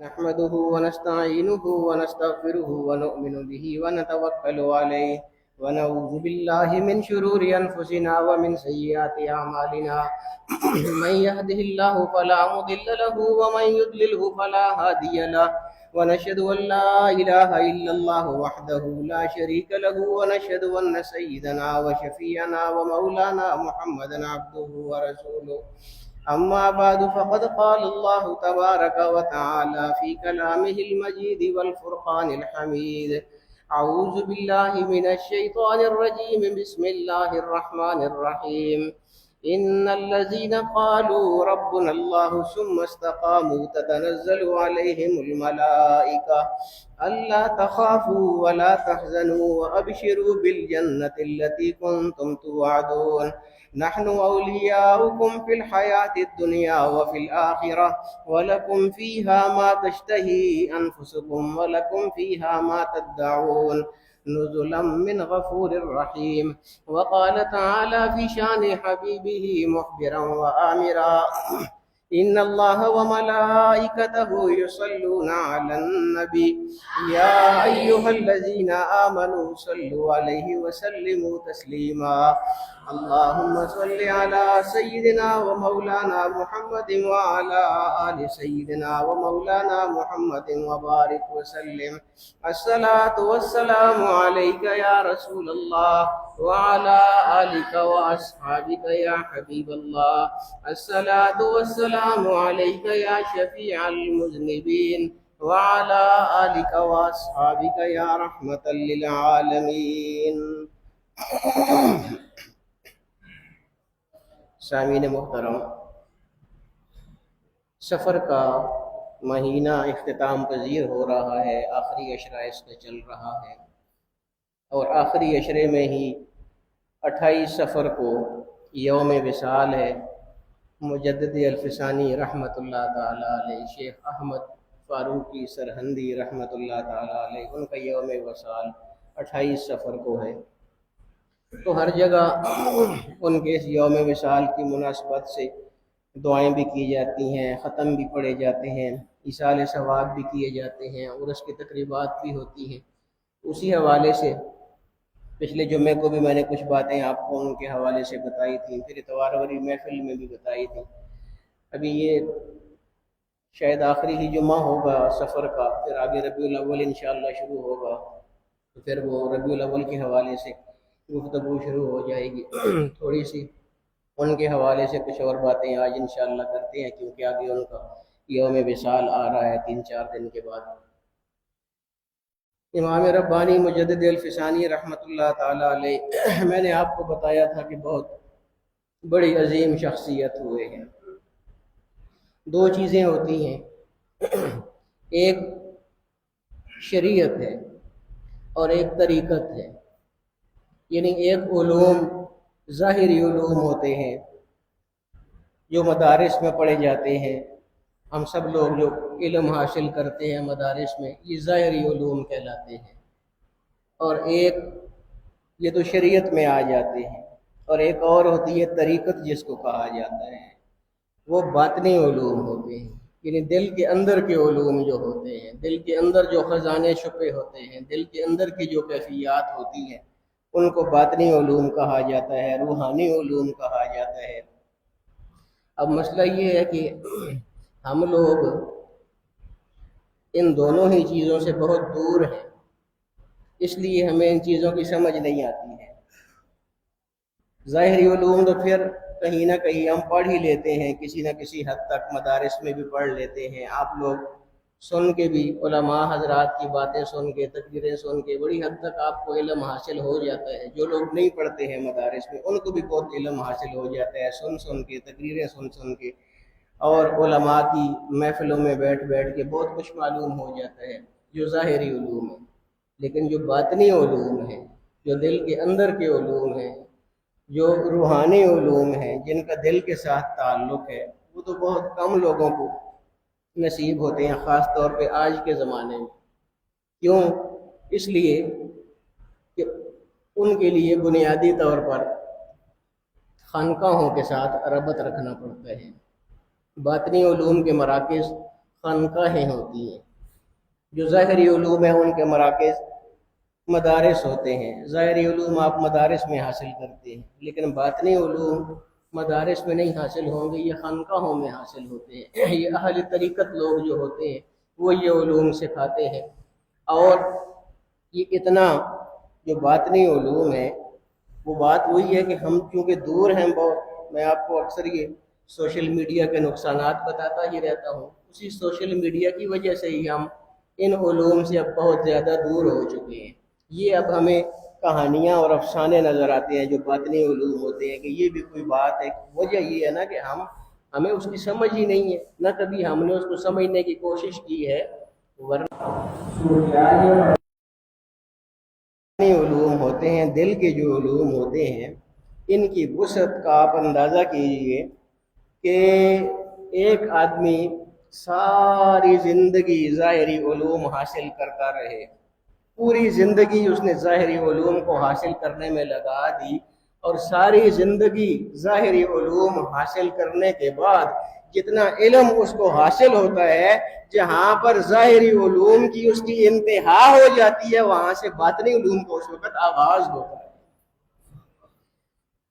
نحمده ونستعينه ونستغفره ونؤمن به ونتوكل عليه ونعوذ بالله من شرور أنفسنا ومن سيئات أعمالنا من يهده الله فلا مضل له ومن يضلله فلا هادي له ونشهد أن لا إله إلا الله وحده لا شريك له ونشهد أن سيدنا وشفيعنا ومولانا محمدا عبده ورسوله أما بعد فقد قال الله تبارك وتعالى في كلامه المجيد والفرقان الحميد أعوذ بالله من الشيطان الرجيم بسم الله الرحمن الرحيم إن الذين قالوا ربنا الله ثم استقاموا تتنزل عليهم الملائكة ألا تخافوا ولا تحزنوا وأبشروا بالجنة التي كنتم توعدون نحن أولياؤكم في الحياة الدنيا وفي الآخرة ولكم فيها ما تشتهي أنفسكم ولكم فيها ما تدعون نزلا من غفور رحيم. وقال تعالى في شان حبيبه مخبرا وآمرا إن الله وملائكته يصلون على النبي يا أيها الذين آمنوا صلوا عليه وسلموا تسليما. اللهم صل على سيدنا ومولانا محمد وعلى آل سيدنا ومولانا محمد وبارك وسلم. الصلاة والسلام عليك يا رسول الله وعلى آلك وأصحابك يا حبيب الله. الصلاة والسلام عليك يا شفيع المذنبين وعلى آلك وأصحابك يا رحمة للعالمين. سامعین محترم، سفر کا مہینہ اختتام پذیر ہو رہا ہے، آخری عشرہ اس کا چل رہا ہے، اور آخری عشرے میں ہی 28 سفر کو یوم وصال ہے. مجدد الفسانی رحمۃ اللہ تعالیٰ علیہ، شیخ احمد فاروقی سرہندی رحمۃ اللہ تعالیٰ علیہ، ان کا یوم وصال 28 سفر کو ہے. تو ہر جگہ ان کے اس یوم وصال کی مناسبت سے دعائیں بھی کی جاتی ہیں، ختم بھی پڑھے جاتے ہیں، ایصال ثواب بھی کیے جاتے ہیں، اور اس کی تقریبات بھی ہوتی ہیں. اسی حوالے سے پچھلے جمعے کو بھی میں نے کچھ باتیں آپ کو ان کے حوالے سے بتائی تھیں، پھر اتواروری محفل میں بھی بتائی تھیں. ابھی یہ شاید آخری ہی جمعہ ہوگا سفر کا، پھر آگے ربیع الاول انشاءاللہ شروع ہوگا، تو پھر وہ ربیع الاول کے حوالے سے گفتگو شروع ہو جائے گی. تھوڑی سی ان کے حوالے سے کچھ اور باتیں آج انشاءاللہ کرتے ہیں، کیونکہ آگے ان کا یوم وصال آ رہا ہے 3-4 دن کے بعد. امام ربانی مجدد الفسانی رحمۃ اللہ تعالیٰ علیہ، میں نے آپ کو بتایا تھا کہ بہت بڑی عظیم شخصیت ہوئے ہیں. 2 چیزیں ہوتی ہیں، ایک شریعت ہے اور ایک طریقت ہے. یعنی ایک علوم ظاہری علوم ہوتے ہیں جو مدارس میں پڑھے جاتے ہیں، ہم سب لوگ جو علم حاصل کرتے ہیں مدارس میں، یہ ظاہری علوم کہلاتے ہیں. اور ایک یہ تو شریعت میں آ جاتے ہیں، اور ایک اور ہوتی ہے طریقت جس کو کہا جاتا ہے، وہ باطنی علوم ہوتے ہیں. یعنی دل کے اندر کے علوم جو ہوتے ہیں، دل کے اندر جو خزانے چھپے ہوتے ہیں، دل کے اندر کی جو کیفیات ہوتی ہیں، ان کو باطنی علوم کہا جاتا ہے، روحانی علوم کہا جاتا ہے. اب مسئلہ یہ ہے کہ ہم لوگ ان دونوں ہی چیزوں سے بہت دور ہیں، اس لیے ہمیں ان چیزوں کی سمجھ نہیں آتی ہے. ظاہری علوم تو پھر کہیں نہ کہیں ہم پڑھ ہی لیتے ہیں، کسی نہ کسی حد تک مدارس میں بھی پڑھ لیتے ہیں. آپ لوگ سن کے بھی، علماء حضرات کی باتیں سن کے، تقریریں سن کے بڑی حد تک آپ کو علم حاصل ہو جاتا ہے. جو لوگ نہیں پڑھتے ہیں مدارس میں، ان کو بھی بہت علم حاصل ہو جاتا ہے سن کے، تقریریں سن کے، اور علماء کی محفلوں میں بیٹھ کے بہت کچھ معلوم ہو جاتا ہے جو ظاہری علوم ہے. لیکن جو باطنی علوم ہیں، جو دل کے اندر کے علوم ہیں، جو روحانی علوم ہیں، جن کا دل کے ساتھ تعلق ہے، وہ تو بہت کم لوگوں کو نصیب ہوتے ہیں، خاص طور پہ آج کے زمانے میں. کیوں؟ اس لیے کہ ان کے لیے بنیادی طور پر خانقاہوں کے ساتھ ربط رکھنا پڑتا ہے. باطنی علوم کے مراکز خانقاہیں ہوتی ہیں، جو ظاہری علوم ہیں ان کے مراکز مدارس ہوتے ہیں۔ ظاہری علوم آپ مدارس میں حاصل کرتے ہیں، لیکن باطنی علوم مدارس میں نہیں حاصل ہوں گے، یہ خانقاہوں میں حاصل ہوتے ہیں۔ یہ اہل طریقت لوگ جو ہوتے ہیں وہ یہ علوم سکھاتے ہیں۔ اور یہ اتنا جو باطنی علوم ہے، وہ بات وہی ہے کہ ہم چونکہ دور ہیں بہت، میں آپ کو اکثر یہ سوشل میڈیا کے نقصانات بتاتا ہی رہتا ہوں، اسی سوشل میڈیا کی وجہ سے ہی ہم ان علوم سے اب بہت زیادہ دور ہو چکے ہیں۔ یہ اب ہمیں کہانیاں اور افسانے نظر آتے ہیں جو باطنی علوم ہوتے ہیں کہ یہ بھی کوئی بات ہے۔ وجہ یہ ہے نا کہ ہمیں اس کی سمجھ ہی نہیں ہے، نہ کبھی ہم نے اس کو سمجھنے کی کوشش کی ہے، ورنہ علوم ہوتے ہیں، دل کے جو علوم ہوتے ہیں، ان کی وسعت کا آپ اندازہ کیجئے کہ ایک آدمی ساری زندگی ظاہری علوم حاصل کرتا رہے، پوری زندگی اس نے ظاہری علوم کو حاصل کرنے میں لگا دی، اور ساری زندگی ظاہری علوم حاصل کرنے کے بعد جتنا علم اس کو حاصل ہوتا ہے، جہاں پر ظاہری علوم کی اس کی انتہا ہو جاتی ہے، وہاں سے باطنی علوم کو اس وقت آغاز ہوتا ہے۔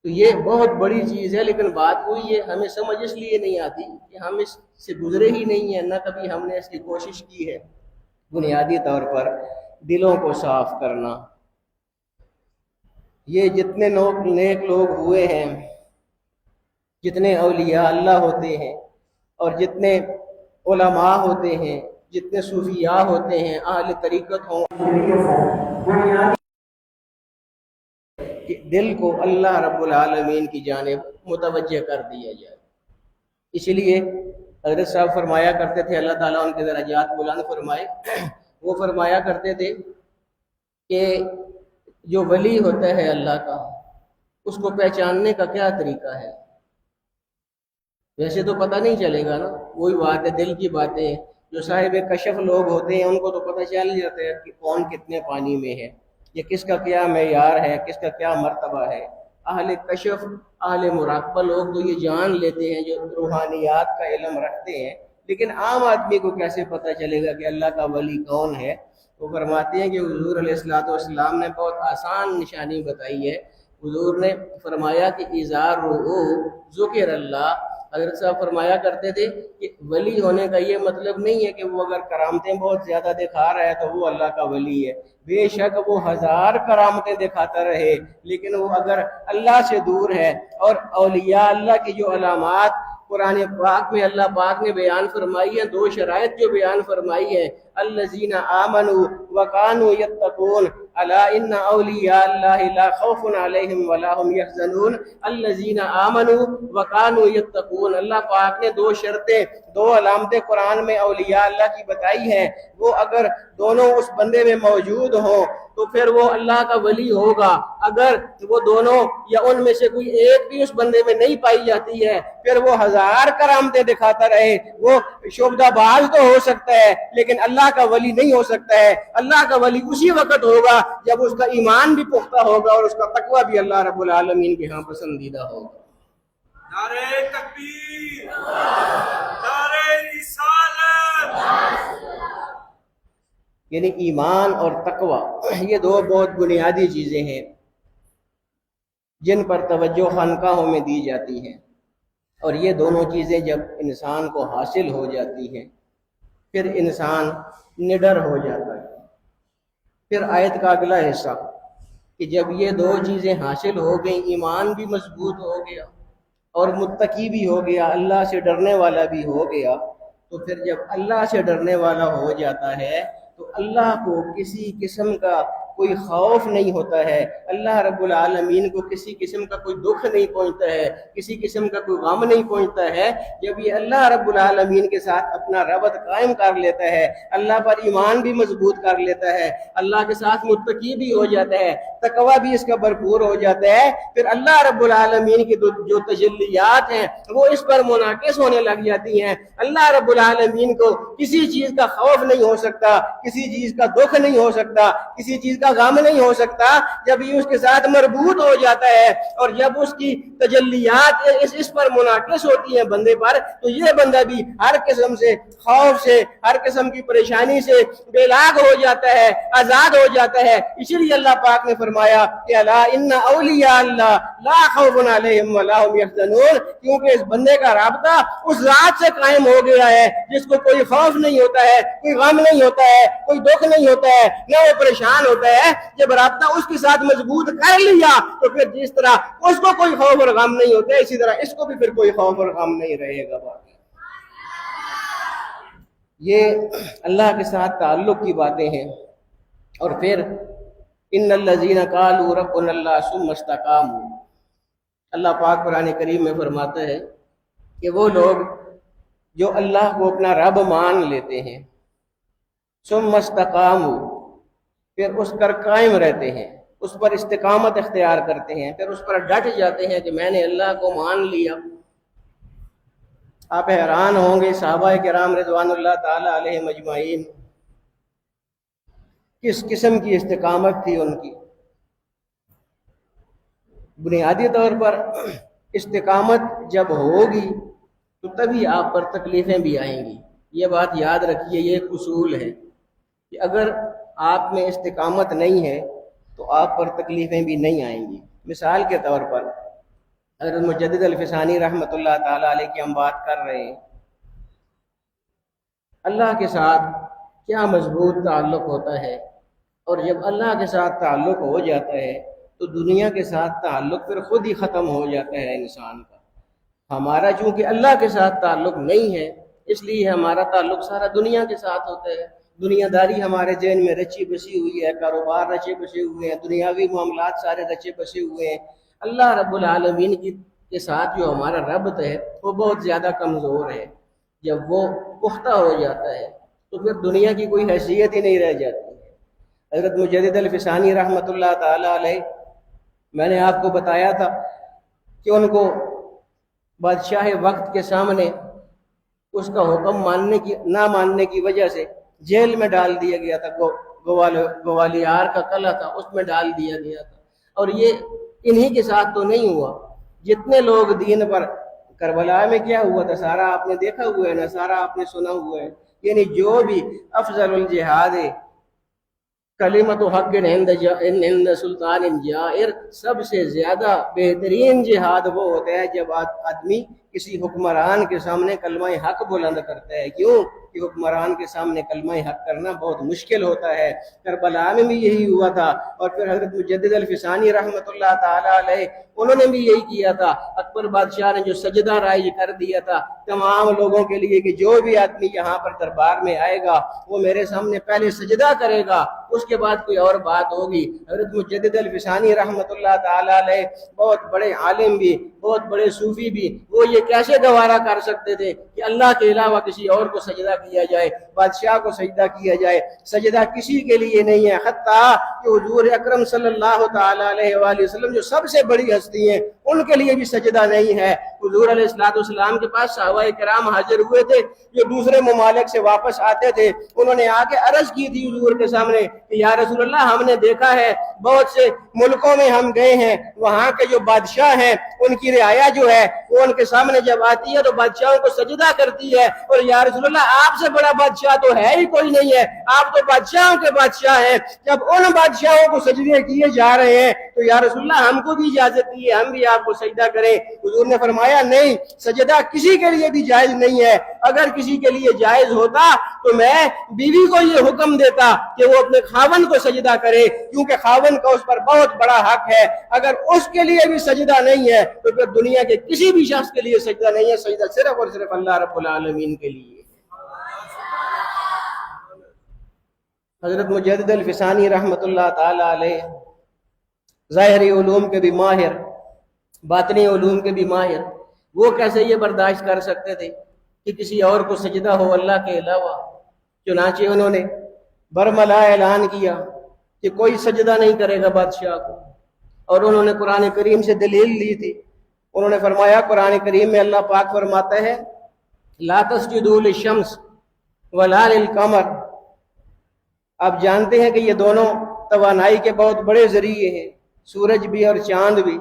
تو یہ بہت بڑی چیز ہے، لیکن بات وہی ہے، ہمیں سمجھ اس لیے نہیں آتی کہ ہم اس سے گزرے ہی نہیں ہیں، نہ کبھی ہم نے اس کی کوشش کی ہے۔ بنیادی طور پر دلوں کو صاف کرنا، یہ جتنے نیک لوگ ہوئے ہیں، جتنے اولیاء اللہ ہوتے ہیں، اور جتنے علماء ہوتے ہیں، جتنے صوفیاء ہوتے ہیں، اہل طریقت ہوں، کہ دل کو اللہ رب العالمین کی جانب متوجہ کر دیا جائے۔ اس لیے حضرت صاحب فرمایا کرتے تھے، اللہ تعالیٰ ان کے درجات بلند فرمائے، وہ فرمایا کرتے تھے کہ جو ولی ہوتا ہے اللہ کا، اس کو پہچاننے کا کیا طریقہ ہے؟ ویسے تو پتہ نہیں چلے گا نا، وہی بات ہے، دل کی باتیں۔ جو صاحب کشف لوگ ہوتے ہیں ان کو تو پتہ چل جاتا ہے کہ کون کتنے پانی میں ہے، یہ کس کا کیا معیار ہے، کس کا کیا مرتبہ ہے۔ اہل کشف، اہل مراقبہ لوگ تو یہ جان لیتے ہیں، جو روحانیات کا علم رکھتے ہیں، لیکن عام آدمی کو کیسے پتہ چلے گا کہ اللہ کا ولی کون ہے؟ وہ فرماتے ہیں کہ حضور علیہ السلام نے بہت آسان نشانی بتائی ہے۔ حضور نے فرمایا کہ اذا رؤوا ذکر اللہ۔ حضرت صاحب فرمایا کرتے تھے کہ ولی ہونے کا یہ مطلب نہیں ہے کہ وہ اگر کرامتیں بہت زیادہ دکھا رہا ہے تو وہ اللہ کا ولی ہے۔ بے شک وہ 1000 کرامتیں دکھاتا رہے، لیکن وہ اگر اللہ سے دور ہے، اور اولیاء اللہ کی جو علامات قرآن پاک میں اللہ پاک نے بیان فرمائی ہے، 2 شرائط جو بیان فرمائی ہے، الذین آمنوا وکانوا یتقون الا ان اولیاء اللہ لا خوف علیہم ولا هم یحزنون، الذین آمنوا وکانوا یتقون۔ اللہ پاک نے 2 شرطیں، 2 علامتیں قرآن میں اولیاء اللہ کی بتائی ہیں، وہ اگر دونوں اس بندے میں موجود ہوں تو پھر وہ اللہ کا ولی ہوگا۔ اگر وہ دونوں یا ان میں سے کوئی ایک بھی اس بندے میں نہیں پائی جاتی ہے، پھر وہ 1000 کرامتیں دکھاتا رہے، وہ شعبدہ باز تو ہو سکتا ہے لیکن اللہ کا ولی نہیں ہو سکتا ہے۔ اللہ کا ولی اسی وقت ہوگا جب اس کا ایمان بھی پختہ ہوگا اور اس کا تقوی بھی اللہ رب العالمین کے ہاں پسندیدہ ہوگا۔ نعرہ تکبیر، نعرہ رسالت۔ یعنی ایمان اور تقوی یہ 2 بہت بنیادی چیزیں ہیں جن پر توجہ خانقاہوں میں دی جاتی ہے، اور یہ دونوں چیزیں جب انسان کو حاصل ہو جاتی ہیں پھر انسان نڈر ہو جاتا ہے۔ پھر آیت کا اگلا حصہ کہ جب یہ 2 چیزیں حاصل ہو گئیں، ایمان بھی مضبوط ہو گیا اور متقی بھی ہو گیا، اللہ سے ڈرنے والا بھی ہو گیا، تو پھر جب اللہ سے ڈرنے والا ہو جاتا ہے تو اللہ کو کسی قسم کا کوئی خوف نہیں ہوتا ہے، اللہ رب العالمین کو کسی قسم کا کوئی دکھ نہیں پہنچتا ہے، کسی قسم کا کوئی غم نہیں پہنچتا ہے۔ جب یہ اللہ رب العالمین کے ساتھ اپنا ربط قائم کر لیتا ہے، اللہ پر ایمان بھی مضبوط کر لیتا ہے، اللہ کے ساتھ متقی بھی ہو جاتا ہے، تقوی بھی اس کا بھرپور ہو جاتا ہے، پھر اللہ رب العالمین کی جو تجلیات ہیں وہ اس پر منعکس ہونے لگ جاتی ہیں۔ اللہ رب العالمین کو کسی چیز کا خوف نہیں ہو سکتا، کسی چیز کا دکھ نہیں ہو سکتا، کسی چیز کا کا غم نہیں ہو سکتا جب یہ اس کے ساتھ مربوط ہو جاتا ہے، اور جب اس کی تجلیات اس پر منعکس ہوتی ہیں بندے پر، تو یہ بندہ بھی ہر قسم سے خوف سے، ہر قسم کی پریشانی سے بے لاگ ہو جاتا ہے، آزاد ہو جاتا ہے۔ اسی لیے اللہ پاک نے فرمایا کہ الا ان اولیاء اللہ لا خوف علیہم ولا هم یحزنون، کیونکہ اس بندے کا رابطہ اس ذات سے قائم ہو گیا ہے جس کو کوئی خوف نہیں ہوتا ہے، کوئی غم نہیں ہوتا ہے، کوئی دکھ نہیں ہوتا ہے، نہ وہ پریشان ہوتا ہے۔ جب رابطہ اس کے ساتھ مضبوط کر لیا تو پھر جس طرح اس کو کوئی خوف اور غم نہیں ہوتا ہے، اسی طرح اس کو بھی پھر کوئی خوف اور غم نہیں رہے گا۔ باقی یہ اللہ کے ساتھ تعلق کی باتیں ہیں۔ اور پھر ان الذین قالوا ربنا اللہ ثم استقاموا، اللہ پاک قرآن کریم میں فرماتا ہے کہ وہ لوگ جو اللہ کو اپنا رب مان لیتے ہیں، ثم استقاموا، پھر اس پر قائم رہتے ہیں، اس پر استقامت اختیار کرتے ہیں، پھر اس پر ڈٹ جاتے ہیں کہ میں نے اللہ کو مان لیا۔ آپ حیران ہوں گے صحابہ کرام رضوان اللہ تعالی علیہم اجمعین کس قسم کی استقامت تھی ان کی۔ بنیادی طور پر استقامت جب ہوگی تو تبھی آپ پر تکلیفیں بھی آئیں گی۔ یہ بات یاد رکھیے، یہ ایک اصول ہے کہ اگر آپ میں استقامت نہیں ہے تو آپ پر تکلیفیں بھی نہیں آئیں گی۔ مثال کے طور پر حضرت مجدد الفسانی رحمۃ اللہ تعالی علیہ کی ہم بات کر رہے ہیں، اللہ کے ساتھ کیا مضبوط تعلق ہوتا ہے، اور جب اللہ کے ساتھ تعلق ہو جاتا ہے تو دنیا کے ساتھ تعلق پھر خود ہی ختم ہو جاتا ہے انسان کا۔ ہمارا چونکہ اللہ کے ساتھ تعلق نہیں ہے، اس لیے ہمارا تعلق سارا دنیا کے ساتھ ہوتا ہے۔ دنیا داری ہمارے ذہن میں رچی بسی ہوئی ہے، کاروبار رچے بسے ہوئے ہیں، دنیاوی معاملات سارے رچے بسے ہوئے ہیں۔ اللہ رب العالمین کے ساتھ جو ہمارا ربط ہے وہ بہت زیادہ کمزور ہے۔ جب وہ پختہ ہو جاتا ہے تو پھر دنیا کی کوئی حیثیت ہی نہیں رہ جاتی ہے۔ حضرت مجدد الفسانی رحمۃ اللہ تعالی علیہ، میں نے آپ کو بتایا تھا کہ ان کو بادشاہ وقت کے سامنے اس کا حکم نہ ماننے کی وجہ سے جیل میں ڈال دیا گیا تھا، گوالیار کا قلعہ تھا اس میں ڈال دیا گیا تھا۔ اور یہ انہی کے ساتھ تو نہیں ہوا، جتنے لوگ دین پر، کربلا میں کیا ہوا تھا سارا آپ نے دیکھا ہوا ہے نا، سارا آپ نے سنا ہوا ہے۔ یعنی جو بھی افضل الجہاد کلمت حق عند سلطان جائر، سب سے زیادہ بہترین جہاد وہ ہوتا ہے جب آدمی کسی حکمران کے سامنے کلمہ حق بلند کرتا ہے۔ کیوں کہ حکمران کے سامنے کلمہ حق کرنا بہت مشکل ہوتا ہے۔ کربلا میں بھی یہی ہوا تھا، اور پھر حضرت مجدد الفسانی رحمۃ اللہ تعالی علیہ انہوں نے بھی یہی کیا تھا۔ اکبر بادشاہ نے جو سجدہ رائج کر دیا تھا تمام لوگوں کے لیے کہ جو بھی آدمی یہاں پر دربار میں آئے گا وہ میرے سامنے پہلے سجدہ کرے گا، اس کے بعد کوئی اور بات ہوگی۔ حضرت مجدد الفسانی رحمۃ اللہ تعالی علیہ بہت بڑے عالم بھی، بہت بڑے صوفی بھی، وہ یہ کیسے گوارا کر سکتے تھے کہ اللہ کے علاوہ کسی اور کو سجدہ کیا جائے، بادشاہ کو سجدہ کیا جائے؟ سجدہ کسی کے لیے نہیں ہے، حتیٰ کہ حضور اکرم صلی اللہ تعالی علیہ وآلہ وسلم جو سب سے بڑی ہستی ہیں ان کے لیے بھی سجدہ نہیں ہے۔ حضور علیہ السلام کے پاس صحابہ کرام حاضر ہوئے تھے جو دوسرے ممالک سے واپس آتے تھے، انہوں نے آ کے عرض کی تھی حضور کے سامنے کہ یا رسول اللہ، ہم نے دیکھا ہے بہت سے ملکوں میں ہم گئے ہیں، وہاں کے جو بادشاہ ہیں ان کی رعایا جو ہے وہ ان کے سامنے جب آتی ہے تو بادشاہوں کو سجدہ کرتی ہے، اور یا رسول اللہ آپ سے بڑا بادشاہ تو ہے ہی کوئی نہیں ہے، آپ تو بادشاہوں کے بادشاہ ہیں۔ جب ان بادشاہوں کو سجدے کیے جا رہے ہیں تو یا رسول اللہ ہم کو بھی اجازت دی ہے ہم بھی آپ کو سجدہ کریں۔ حضور نے فرمایا نہیں، سجدہ کسی کے لیے بھی جائز نہیں ہے۔ اگر کسی کے لیے جائز ہوتا تو میں بیوی کو یہ حکم دیتا کہ وہ اپنے خاوند کو سجدہ کرے، کیونکہ خاوند کا اس پر بہت بڑا حق ہے۔ اگر اس کے لیے بھی سجدہ نہیں ہے تو پھر دنیا کے کسی بھی شخص کے لیے سجدہ نہیں ہے، سجدہ صرف اور صرف اللہ رب العالمین کے لیے۔ حضرت مجدد الفسانی رحمۃ اللہ تعالی علیہ ظاہری علوم کے بھی ماہر، باطنی علوم کے بھی ماہر، وہ کیسے یہ برداشت کر سکتے تھے کہ کسی اور کو سجدہ ہو اللہ کے علاوہ؟ چنانچہ انہوں نے برملا اعلان کیا کہ کوئی سجدہ نہیں کرے گا بادشاہ کو، اور انہوں نے قرآن کریم سے دلیل لی تھی۔ انہوں نے فرمایا قرآن کریم میں اللہ پاک فرماتا ہے لا تسجدوا للشمس ولا للقمر، آپ جانتے ہیں کہ یہ دونوں توانائی کے بہت بڑے ذریعے ہیں، سورج بھی اور چاند بھی۔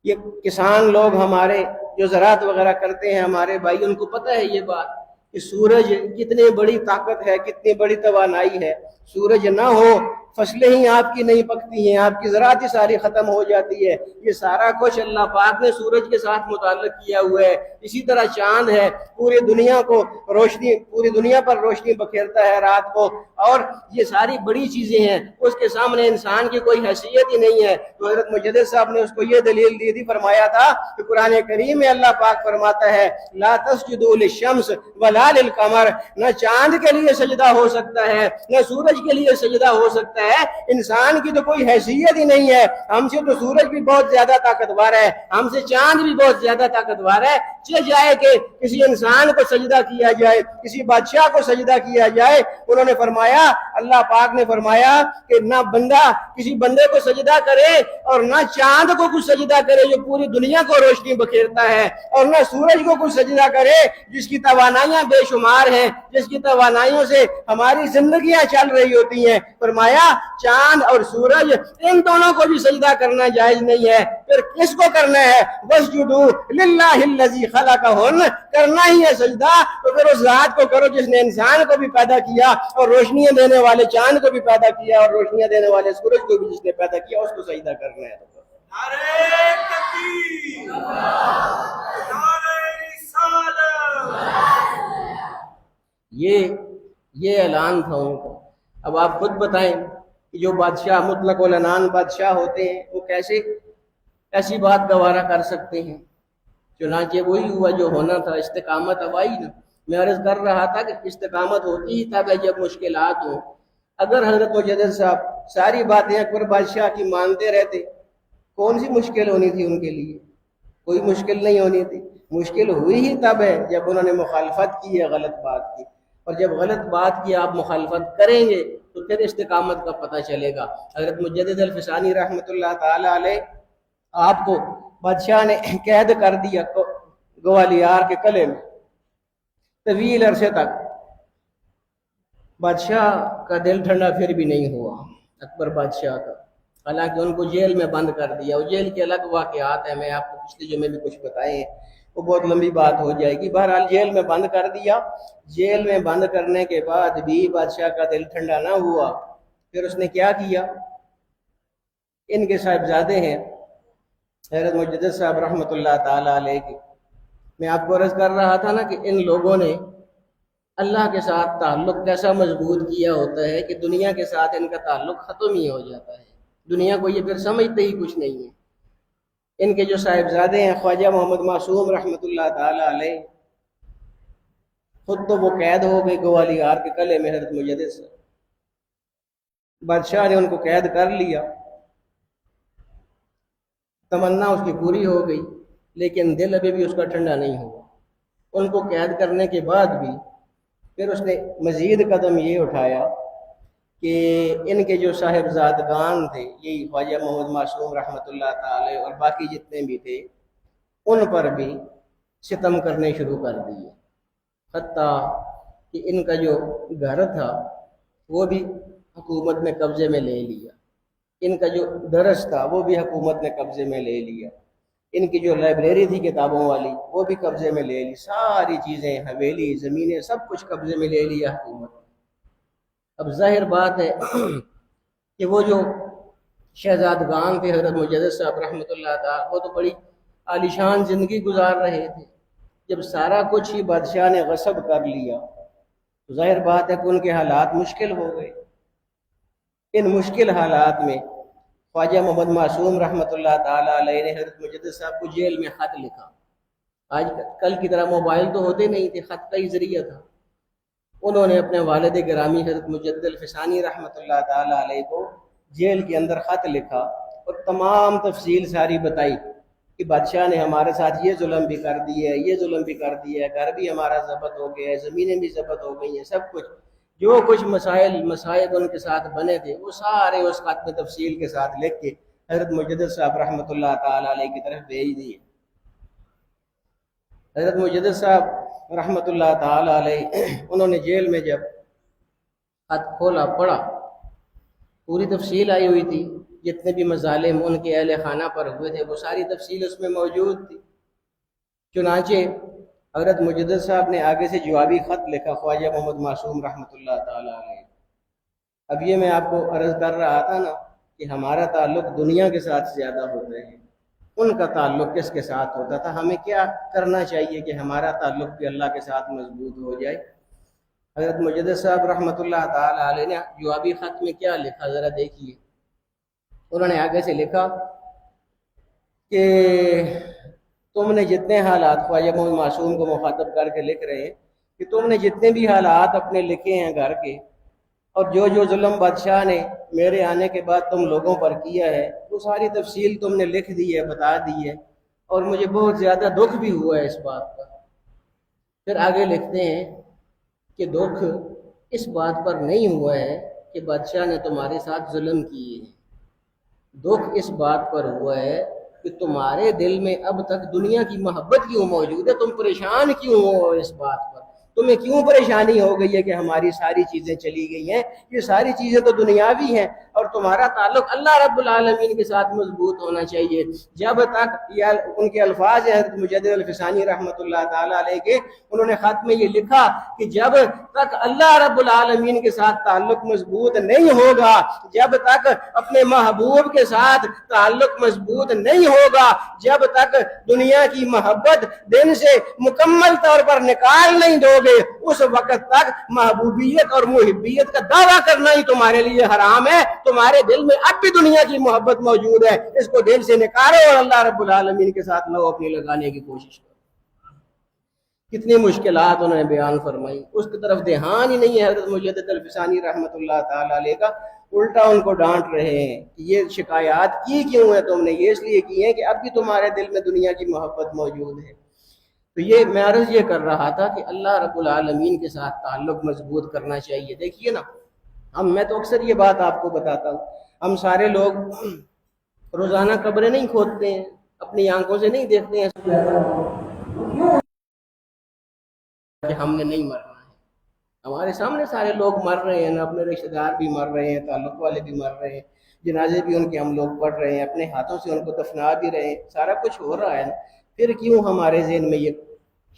یہ کسان لوگ ہمارے جو زراعت وغیرہ کرتے ہیں، ہمارے بھائی، ان کو پتہ ہے یہ بات کہ سورج کتنی بڑی طاقت ہے، کتنی بڑی توانائی ہے۔ سورج نہ ہو فصلیں ہی آپ کی نہیں پکتی ہیں، آپ کی زراعت ہی ساری ختم ہو جاتی ہے۔ یہ سارا کچھ اللہ پاک نے سورج کے ساتھ متعلق کیا ہوا ہے۔ اسی طرح چاند ہے، پوری دنیا کو روشنی، پوری دنیا پر روشنی بکھیرتا ہے رات کو، اور یہ ساری بڑی چیزیں ہیں، اس کے سامنے انسان کی کوئی حیثیت ہی نہیں ہے۔ تو حضرت مجدد صاحب نے اس کو یہ دلیل دی تھی، فرمایا تھا کہ قرآن کریم میں اللہ پاک فرماتا ہے لا تسجدوا للشمس ولا للقمر، نہ چاند کے لیے سجدہ ہو سکتا ہے نہ سورج کے لیے سجدہ ہو سکتا ہے۔ انسان کی تو کوئی حیثیت ہی نہیں ہے، ہم سے تو سورج بھی بہت زیادہ طاقتور ہے، ہم سے چاند بھی بہت زیادہ طاقتور ہے۔ چل جائے کہ کسی انسان کو سجدہ کیا جائے، کسی بادشاہ کو سجدہ کیا جائے، انہوں نے فرمایا، اللہ پاک نے فرمایا کہ نہ بندہ کسی بندے کو سجدہ کرے اور نہ چاند کو کچھ سجدہ کرے جو پوری دنیا کو روشنی بکھیرتا ہے، اور نہ سورج کو کچھ سجدہ کرے جس کی توانائیاں بے شمار ہیں، جس کی توانائیوں سے ہماری زندگیاں چل رہی ہوتی ہیں۔ فرمایا چاند اور سورج ان دونوں کو بھی سجدہ کرنا جائز نہیں ہے۔ پھر کس کو کرنا ہے؟ وَاسْجُدُوا لِلَّهِ الَّذِي خَلَقَهُنَّ، کرنا ہی ہے سجدہ تو پھر اس ذات کو کرو جس نے انسان کو بھی پیدا کیا اور روشنیاں دینے والے چاند کو بھی پیدا کیا اور روشنیاں دینے والے سورج کو بھی جس نے پیدا کیا، اس کو سجدہ کرنا ہے۔ نعرہ تکبیر، نعرہ رسالت۔ یہ اعلان تھا ان کو۔ اب آپ خود بتائیں کہ جو بادشاہ مطلق العنان بادشاہ ہوتے ہیں وہ کیسے ایسی بات گوارا کر سکتے ہیں؟ چنانچہ وہی ہوا جو ہونا تھا، استقامت اب آئی نا۔ میں عرض کر رہا تھا کہ استقامت ہوتی ہی تب ہے جب مشکلات ہوں۔ اگر حضرت مجدد صاحب ساری باتیں اکبر بادشاہ کی مانتے رہتے، کون سی مشکل ہونی تھی ان کے لیے؟ کوئی مشکل نہیں ہونی تھی۔ مشکل ہوئی ہی تب ہے جب انہوں نے مخالفت کی ہے، غلط بات کی، اور جب غلط بات کی آپ مخالفت کریں گے تو پھر استقامت کا پتہ چلے گا۔ حضرت مجدد الفسانی رحمۃ اللہ تعالی علیہ، آپ کو بادشاہ نے قید کر دیا گوالیار کے قلعے میں طویل عرصے تک۔ بادشاہ کا دل ٹھنڈا پھر بھی نہیں ہوا، اکبر بادشاہ کا، حالانکہ ان کو جیل میں بند کر دیا۔ وہ جیل کے الگ واقعات ہیں، میں آپ کو پچھلے جمعے میں کچھ بتائے ہیں، وہ بہت لمبی بات ہو جائے گی۔ بہرحال جیل میں بند کر دیا۔ جیل میں بند کرنے کے بعد بھی بادشاہ کا دل ٹھنڈا نہ ہوا۔ پھر اس نے کیا کیا؟ ان کے صاحبزادے ہیں حضرت مجدد صاحب رحمۃ اللہ تعالی علیہ کی، میں آپ کو عرض کر رہا تھا نا کہ ان لوگوں نے اللہ کے ساتھ تعلق کیسا مضبوط کیا ہوتا ہے کہ دنیا کے ساتھ ان کا تعلق ختم ہی ہو جاتا ہے، دنیا کو یہ پھر سمجھتے ہی کچھ نہیں ہے۔ ان کے جو صاحبزادے ہیں خواجہ محمد معصوم رحمۃ اللہ تعالی علیہ، خود تو وہ قید ہو گئے گوالیار کے قلعے میں حضرت مجدد سے، بادشاہ نے ان کو قید کر لیا، تمنا اس کی پوری ہو گئی، لیکن دل ابھی بھی اس کا ٹھنڈا نہیں ہوا۔ ان کو قید کرنے کے بعد بھی پھر اس نے مزید قدم یہ اٹھایا کہ ان کے جو صاحبزادگان تھے، یہی خواجہ محمد معصوم رحمۃ اللہ تعالی اور باقی جتنے بھی تھے، ان پر بھی ستم کرنے شروع کر دیے، حتیٰ کہ ان کا جو گھر تھا وہ بھی حکومت نے قبضے میں لے لیا، ان کا جو درس تھا وہ بھی حکومت نے قبضے میں لے لیا، ان کی جو لائبریری تھی کتابوں والی وہ بھی قبضے میں لے لی، ساری چیزیں، حویلی، زمینیں، سب کچھ قبضے میں لے لیا حکومت۔ اب ظاہر بات ہے کہ وہ جو شہزادگان تھے حضرت مجدد صاحب رحمۃ اللہ تعالی، وہ تو بڑی عالیشان زندگی گزار رہے تھے۔ جب سارا کچھ ہی بادشاہ نے غصب کر لیا تو ظاہر بات ہے کہ ان کے حالات مشکل ہو گئے۔ ان مشکل حالات میں خواجہ محمد معصوم رحمۃ اللہ تعالی علیہ نے حضرت مجدد صاحب کو جیل میں خط لکھا۔ آج کل کی طرح موبائل تو ہوتے نہیں تھے، خط کا ہی ذریعہ تھا۔ انہوں نے اپنے والد گرامی حضرت مجدد الفسانی رحمۃ اللہ تعالی علیہ کو جیل کے اندر خط لکھا اور تمام تفصیل ساری بتائی کہ بادشاہ نے ہمارے ساتھ یہ ظلم بھی کر دی ہے، یہ ظلم بھی کر دیا ہے، گھر بھی ہمارا ضبط ہو گیا ہے، زمینیں بھی ضبط ہو گئی ہیں، سب کچھ جو کچھ مسائل ان کے ساتھ بنے تھے وہ سارے اس خط میں تفصیل کے ساتھ لکھ کے حضرت مجدد صاحب رحمۃ اللہ تعالی علیہ کی طرف بھیج دیے۔ حضرت مجدد صاحب رحمۃ اللہ تعالی علیہ انہوں نے جیل میں جب خط کھولا پڑھا پوری تفصیل آئی ہوئی تھی، جتنے بھی مظالم ان کے اہل خانہ پر ہوئے تھے وہ ساری تفصیل اس میں موجود تھی۔ چنانچہ حضرت مجدد صاحب نے آگے سے جوابی خط لکھا خواجہ محمد معصوم رحمۃ اللہ تعالی علیہ۔ اب یہ میں آپ کو عرض کر رہا تھا نا کہ ہمارا تعلق دنیا کے ساتھ زیادہ ہوتا ہے، ان کا تعلق کس کے ساتھ ہوتا تھا؟ ہمیں کیا کرنا چاہیے کہ ہمارا تعلق بھی اللہ کے ساتھ مضبوط ہو جائے؟ حضرت مجدد صاحب رحمۃ اللہ تعالی علیہ نے جوابی خط میں کیا لکھا ذرا دیکھیے۔ انہوں نے آگے سے لکھا کہ تم نے جتنے حالات، خواجہ محمد معصوم کو مخاطب کر کے لکھ رہے ہیں کہ تم نے جتنے بھی حالات اپنے لکھے ہیں گھر کے، اور جو جو ظلم بادشاہ نے میرے آنے کے بعد تم لوگوں پر کیا ہے وہ ساری تفصیل تم نے لکھ دی ہے، بتا دی ہے، اور مجھے بہت زیادہ دکھ بھی ہوا ہے اس بات پر۔ پھر آگے لکھتے ہیں کہ دکھ اس بات پر نہیں ہوا ہے کہ بادشاہ نے تمہارے ساتھ ظلم کیے ہیں، دکھ اس بات پر ہوا ہے کہ تمہارے دل میں اب تک دنیا کی محبت کیوں موجود ہے، تم پریشان کیوں ہو اس بات پر، تمہیں کیوں پریشانی ہو گئی ہے کہ ہماری ساری چیزیں چلی گئی ہیں؟ یہ ساری چیزیں تو دنیاوی ہیں، اور تمہارا تعلق اللہ رب العالمین کے ساتھ مضبوط ہونا چاہیے۔ جب تک ان کے الفاظ ہیں حضرت مجدد الفسانی رحمۃ اللہ تعالی علیہ کے، انہوں نے خط میں یہ لکھا کہ جب تک اللہ رب العالمین کے ساتھ تعلق مضبوط نہیں ہوگا، جب تک اپنے محبوب کے ساتھ تعلق مضبوط نہیں ہوگا، جب تک دنیا کی محبت دل سے مکمل طور پر نکال نہیں دو گے، اس وقت تک محبوبیت اور محبیت کا دعویٰ کرنا ہی تمہارے لیے حرام ہے۔ تمہارے دل میں اب بھی دنیا کی محبت موجود ہے، اس کو دل سے نکالو اور اللہ رب العالمین کے ساتھ لو اپنی لگانے کی کوشش کرو۔ کتنی مشکلات انہوں نے بیان فرمائی، اس کی طرف دھیان ہی نہیں ہے حضرت مجدد الفسانی رحمۃ اللہ تعالی علیہ کا، الٹا ان کو ڈانٹ رہے ہیں کہ یہ شکایات کی کیوں ہے تم نے؟ یہ اس لیے کی ہے کہ اب بھی تمہارے دل میں دنیا کی محبت موجود ہے۔ تو یہ میں عرض یہ کر رہا تھا کہ اللہ رب العالمین کے ساتھ تعلق مضبوط کرنا چاہیے۔ دیکھیے نا، میں تو اکثر یہ بات آپ کو بتاتا ہوں، ہم سارے لوگ روزانہ قبریں نہیں کھودتے ہیں، اپنی آنکھوں سے نہیں دیکھتے ہیں کہ ہم نے نہیں مرنا ہے۔ ہمارے سامنے سارے لوگ مر رہے ہیں نا، اپنے رشتہ دار بھی مر رہے ہیں، تعلق والے بھی مر رہے ہیں، جنازے بھی ان کے ہم لوگ پڑھ رہے ہیں، اپنے ہاتھوں سے ان کو دفنا بھی رہے ہیں، سارا کچھ ہو رہا ہے نا۔ پھر کیوں ہمارے ذہن میں یہ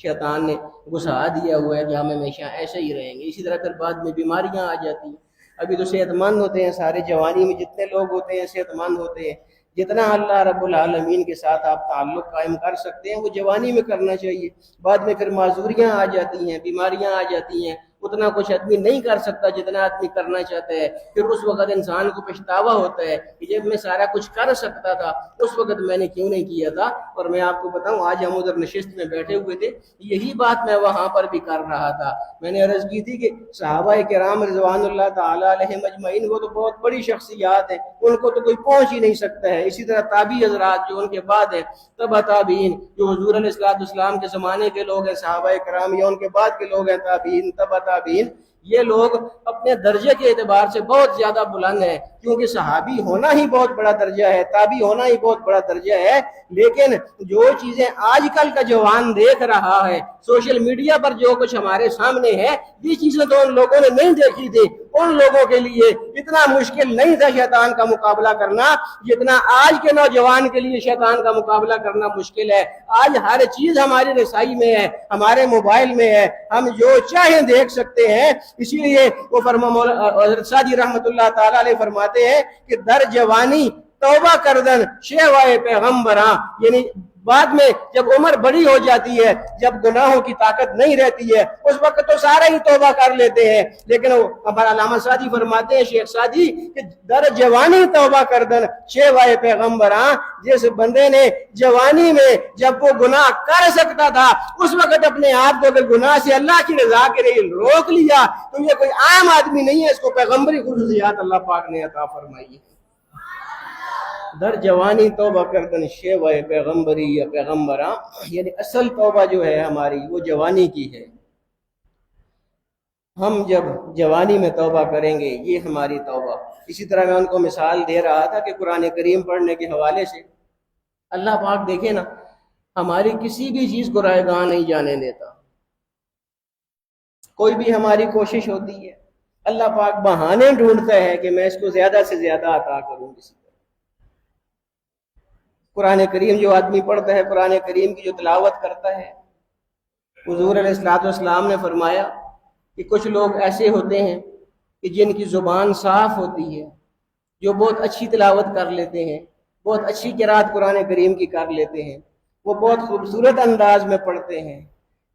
شیطان نے گھسا دیا ہوا ہے کہ ہم ہمیشہ ایسے ہی رہیں گے؟ اسی طرح پھر بعد میں بیماریاں آ جاتی ہیں۔ ابھی تو صحت مند ہوتے ہیں سارے، جوانی میں جتنے لوگ ہوتے ہیں صحت مند ہوتے ہیں، جتنا اللہ رب العالمین کے ساتھ آپ تعلق قائم کر سکتے ہیں وہ جوانی میں کرنا چاہیے۔ بعد میں پھر معذوریاں آ جاتی ہیں، بیماریاں آ جاتی ہیں، اتنا کچھ آدمی نہیں کر سکتا جتنا آدمی کرنا چاہتا ہے۔ پھر اس وقت انسان کو پچھتاوا ہوتا ہے کہ جب میں سارا کچھ کر سکتا تھا اس وقت میں نے کیوں نہیں کیا تھا۔ اور میں آپ کو بتاؤں، آج ہم ادھر نشست میں بیٹھے ہوئے تھے، یہی بات میں وہاں پر بھی کر رہا تھا۔ میں نے عرض کی تھی کہ صحابہ کرام رضوان اللہ تعالی علیہم اجمعین وہ تو بہت بڑی شخصیات ہیں، ان کو تو کوئی پہنچ ہی نہیں سکتا ہے۔ اسی طرح تابعی حضرات جو ان کے بعد ہیں، تبع تابعین جو حضور علیہ السلام کے زمانے کے لوگ ہیں، صحابہ کرام یا ان کے بعد کے لوگ ہیں، تابعین تبع تابعین، یہ لوگ اپنے درجے کے اعتبار سے بہت زیادہ بلند ہیں، کیونکہ صحابی ہونا ہی بہت بڑا درجہ ہے، تابعی ہونا ہی بہت بڑا درجہ ہے۔ لیکن جو چیزیں آج کل کا جوان دیکھ رہا ہے، سوشل میڈیا پر جو کچھ ہمارے سامنے ہے، یہ چیزیں تو ان لوگوں نے نہیں دیکھی تھی۔ ان لوگوں کے لیے اتنا مشکل نہیں تھا شیطان کا مقابلہ کرنا جتنا آج کے نوجوان کے لیے شیطان کا مقابلہ کرنا مشکل ہے۔ آج ہر چیز ہماری رسائی میں ہے، ہمارے موبائل میں ہے، ہم جو چاہیں دیکھ سکتے ہیں۔ اسی لیے وہ حضرت سعدی رحمۃ اللہ تعالی علیہ فرماتے ہیں کہ در جوانی توبہ کردن شیوائے پیغمبراں، یعنی بعد میں جب عمر بڑی ہو جاتی ہے، جب گناہوں کی طاقت نہیں رہتی ہے، اس وقت تو سارا ہی توبہ کر لیتے ہیں۔ لیکن ہمارا علامہ سعدی فرماتے ہیں، شیخ سعدی، کہ در جوانی توبہ کردن شیوائے پیغمبراں، جس بندے نے جوانی میں جب وہ گناہ کر سکتا تھا اس وقت اپنے آپ کو اگر گناہ سے اللہ کی رضا کے لیے روک لیا تو یہ کوئی عام آدمی نہیں ہے، اس کو پیغمبری خصوصیات اللہ پاک نے عطا فرمائی ہے۔ در جوانی توبہ کردن شیوائے پیغمبری یا پیغمبراں، یعنی اصل توبہ جو ہے ہماری وہ جوانی کی ہے۔ ہم جب جوانی میں توبہ کریں گے یہ ہماری توبہ۔ اسی طرح میں ان کو مثال دے رہا تھا کہ قرآن کریم پڑھنے کے حوالے سے اللہ پاک دیکھیں نا، ہماری کسی بھی چیز کو رائے گاہ نہیں جانے دیتا۔ کوئی بھی ہماری کوشش ہوتی ہے، اللہ پاک بہانے ڈھونڈتا ہے کہ میں اس کو زیادہ سے زیادہ عطا کروں کسی کو۔ قرآن کریم جو آدمی پڑھتا ہے، قرآن کریم کی جو تلاوت کرتا ہے، حضور علیہ الصلوۃ والسلام نے فرمایا کہ کچھ لوگ ایسے ہوتے ہیں کہ جن کی زبان صاف ہوتی ہے، جو بہت اچھی تلاوت کر لیتے ہیں، بہت اچھی قرات قرآن کریم کی کر لیتے ہیں، وہ بہت خوبصورت انداز میں پڑھتے ہیں۔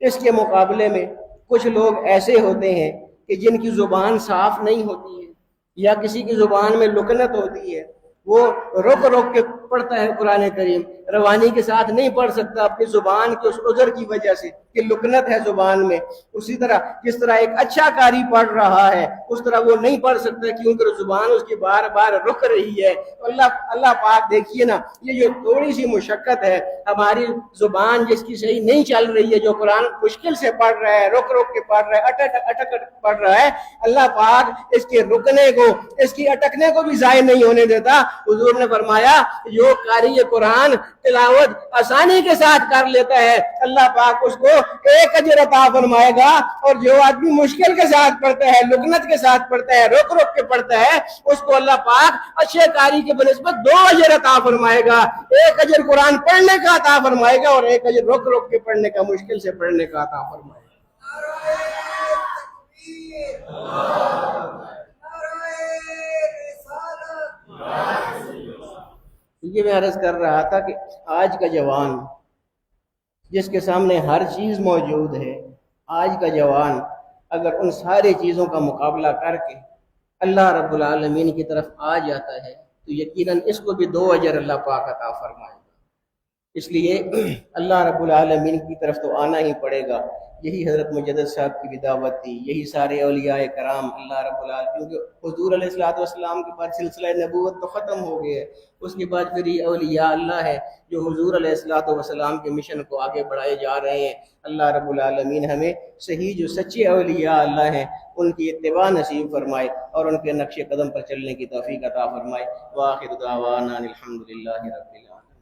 اس کے مقابلے میں کچھ لوگ ایسے ہوتے ہیں کہ جن کی زبان صاف نہیں ہوتی ہے، یا کسی کی زبان میں لکنت ہوتی ہے، وہ رک رک کے پڑھتا ہے قرآن کریم، روانی کے ساتھ نہیں پڑھ سکتا اپنی زبان کے اس عذر کی وجہ سے کہ لکنت ہے زبان میں۔ اسی طرح جس طرح ایک اچھا قاری پڑھ رہا ہے اس طرح وہ نہیں پڑھ سکتا کیونکہ زبان اس کی بار بار رک رہی ہے۔ تو اللہ پاک دیکھیے نا، یہ جو تھوڑی سی مشقت ہے، ہماری زبان جس کی صحیح نہیں چل رہی ہے، جو قرآن مشکل سے پڑھ رہا ہے، رک رک کے پڑھ رہا ہے، اٹک پڑھ رہا ہے، اللہ پاک اس کے رکنے کو، اس کی اٹکنے کو بھی ضائع نہیں ہونے دیتا۔ حضور نے فرمایا جو قاری قرآن تلاوت آسانی کے ساتھ کر لیتا ہے، اللہ پاک اس کو 1 اجر عطا فرمائے گا، اور جو آدمی مشکل کے ساتھ پڑھتا ہے، لکنت کے ساتھ پڑھتا ہے، رک رک کے پڑھتا ہے، اس کو اللہ پاک اچھے قاری کے بنسبت 2 اجر عطا فرمائے گا۔ 1 اجر قرآن پڑھنے کا عطا فرمائے گا، اور 1 اجر رک رک کے پڑھنے کا، مشکل سے پڑھنے کا عطا فرمائے گا۔ یہ میں عرض کر رہا تھا کہ آج کا جوان جس کے سامنے ہر چیز موجود ہے، آج کا جوان اگر ان ساری چیزوں کا مقابلہ کر کے اللہ رب العالمین کی طرف آ جاتا ہے تو یقیناً اس کو بھی 2 اجر اللہ پاک عطا فرمائے گا۔ اس لیے اللہ رب العالمین کی طرف تو آنا ہی پڑے گا۔ یہی حضرت مجدد صاحب کی بھی دعوت تھی، یہی سارے اولیاء کرام اللہ رب العالمین، کیونکہ حضور علیہ الصلوۃ والسلام کے بعد سلسلہ نبوت تو ختم ہو گیا ہے، اس کے بعد پھر یہ اولیاء اللہ ہے جو حضور علیہ الصلوۃ والسلام کے مشن کو آگے بڑھائے جا رہے ہیں۔ اللہ رب العالمین ہمیں صحیح جو سچے اولیاء اللہ ہیں ان کی اتباع نصیب فرمائے اور ان کے نقش قدم پر چلنے کی توفیق عطا فرمائے۔ وآخر دعوانا الحمدللہ رب العالمین۔